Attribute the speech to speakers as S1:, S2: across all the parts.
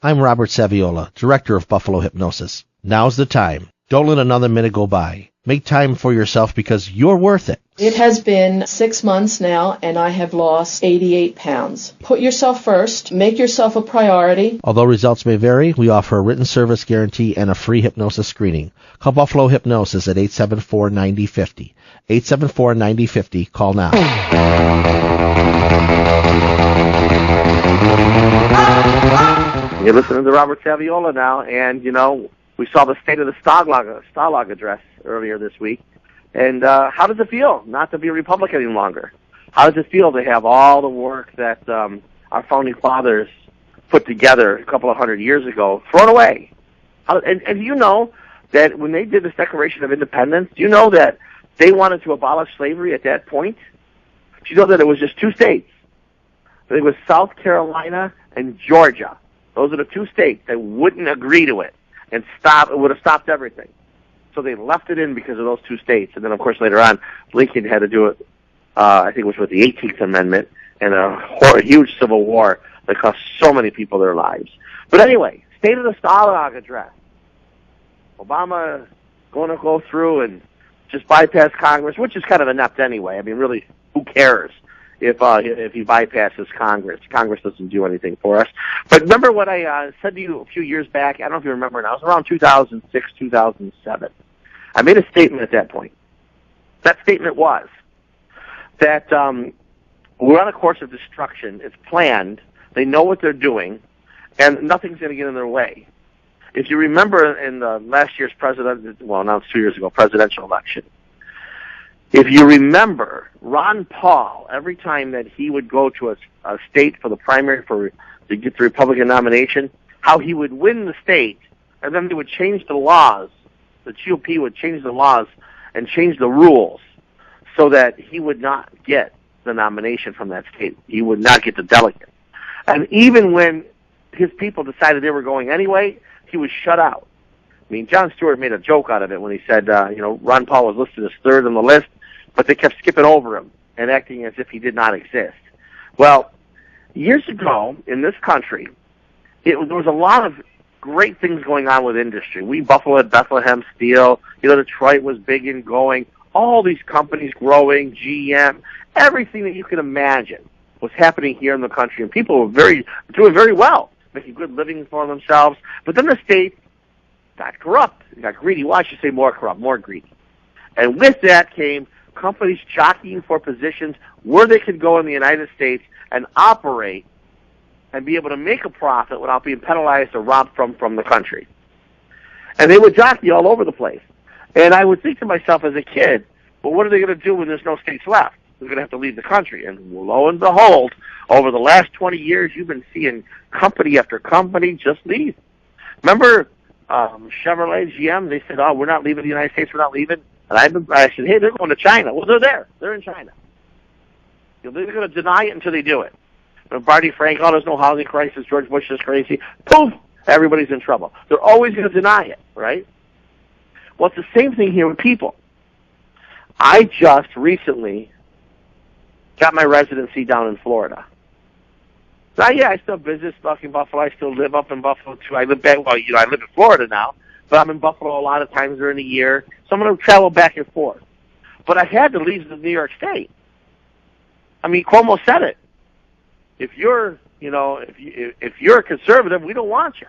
S1: I'm Robert Saviola, Director of Buffalo Hypnosis. Now's the time. Don't let another minute go by. Make time for yourself because you're worth it.
S2: It has been 6 months now, and I have lost 88 pounds. Put yourself first. Make yourself a priority.
S1: Although results may vary, we offer a written service guarantee and a free hypnosis screening. Call Buffalo Hypnosis at 874-9050. 874-9050. Call now.
S3: You're listening to Robert Saviola now, and, we saw the state of the Stalag address earlier this week. And how does it feel not to be a Republican any longer? How does it feel to have all the work that our founding fathers put together a couple of hundred years ago thrown away? And do you know that when they did this Declaration of Independence, do you know that they wanted to abolish slavery at that point? Do you know that it was just 2 states? I think it was South Carolina and Georgia. Those are the 2 states that wouldn't agree to it. And it would have stopped everything. So they left it in because of those 2 states. And then, of course, later on, Lincoln had to do it, I think it was with the 18th Amendment, and a huge civil war that cost so many people their lives. But anyway, State of the Stalag address. Obama going to go through and just bypass Congress, which is kind of inept anyway. I mean, really, who cares if he bypasses Congress? Congress doesn't do anything for us. But remember what I said to you a few years back? I don't know if you remember now. It was around 2006, 2007. I made a statement at that point. That statement was that we're on a course of destruction. It's planned. They know what they're doing, and nothing's going to get in their way. If you remember in the last year's now it's 2 years ago, presidential election, if you remember, Ron Paul, every time that he would go to a state for the primary to get the Republican nomination, how he would win the state, and then they would change the laws. The GOP would change the laws and change the rules so that he would not get the nomination from that state. He would not get the delegate. And even when his people decided they were going anyway, he was shut out. I mean, Jon Stewart made a joke out of it when he said, Ron Paul was listed as 3rd on the list, but they kept skipping over him and acting as if he did not exist. Well, years ago in this country, there was a lot of great things going on with industry. Buffalo had Bethlehem Steel, Detroit was big and going, all these companies growing, GM, everything that you can imagine was happening here in the country, and people were doing very well, making good livings for themselves. But then the state got corrupt, got greedy. Well, I should say more corrupt, more greedy. And with that came companies jockeying for positions where they could go in the United States and operate and be able to make a profit without being penalized or robbed from the country. And they would jockey all over the place. And I would think to myself as a kid, well, what are they going to do when there's no states left? They're going to have to leave the country. And lo and behold, over the last 20 years, you've been seeing company after company just leave. Remember Chevrolet, GM, they said, we're not leaving the United States, we're not leaving. And I said, hey, they're going to China. Well, they're there. They're in China. They're going to deny it until they do it. When Barney Frank, there's no housing crisis, George Bush is crazy, poof, everybody's in trouble. They're always going to deny it, right? Well, it's the same thing here with people. I just recently got my residency down in Florida. Now, yeah, I still have business back in Buffalo. I still live up in Buffalo, too. I live in Florida now, but I'm in Buffalo a lot of times during the year, so I'm going to travel back and forth. But I had to leave New York State. I mean, Cuomo said it. If you're a conservative, we don't want you.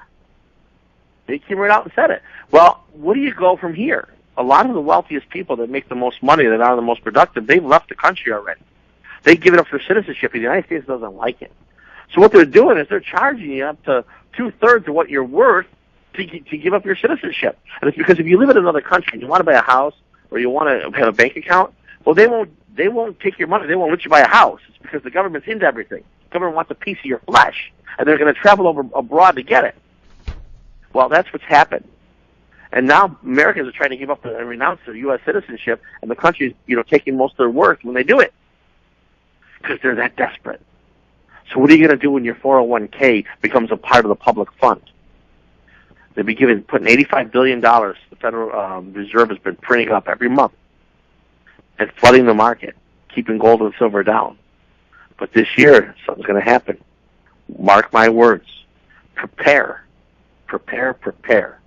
S3: They came right out and said it. Well, where do you go from here? A lot of the wealthiest people that make the most money, that are the most productive, they've left the country already. They've given up their citizenship, and the United States doesn't like it. So what they're doing is they're charging you up to 2/3 of what you're worth to give up your citizenship. And it's because if you live in another country and you want to buy a house or you want to have a bank account, well, they won't take your money. They won't let you buy a house. It's because the government's into everything. The government wants a piece of your flesh, and they're going to travel abroad to get it. Well, that's what's happened. And now Americans are trying to give up and renounce their U.S. citizenship, and the country's, taking most of their worth when they do it because they're that desperate. So what are you going to do when your 401k becomes a part of the public fund? They'll be putting $85 billion. The Federal Reserve has been printing up every month and flooding the market, keeping gold and silver down. But this year, something's going to happen. Mark my words. prepare. Prepare, prepare.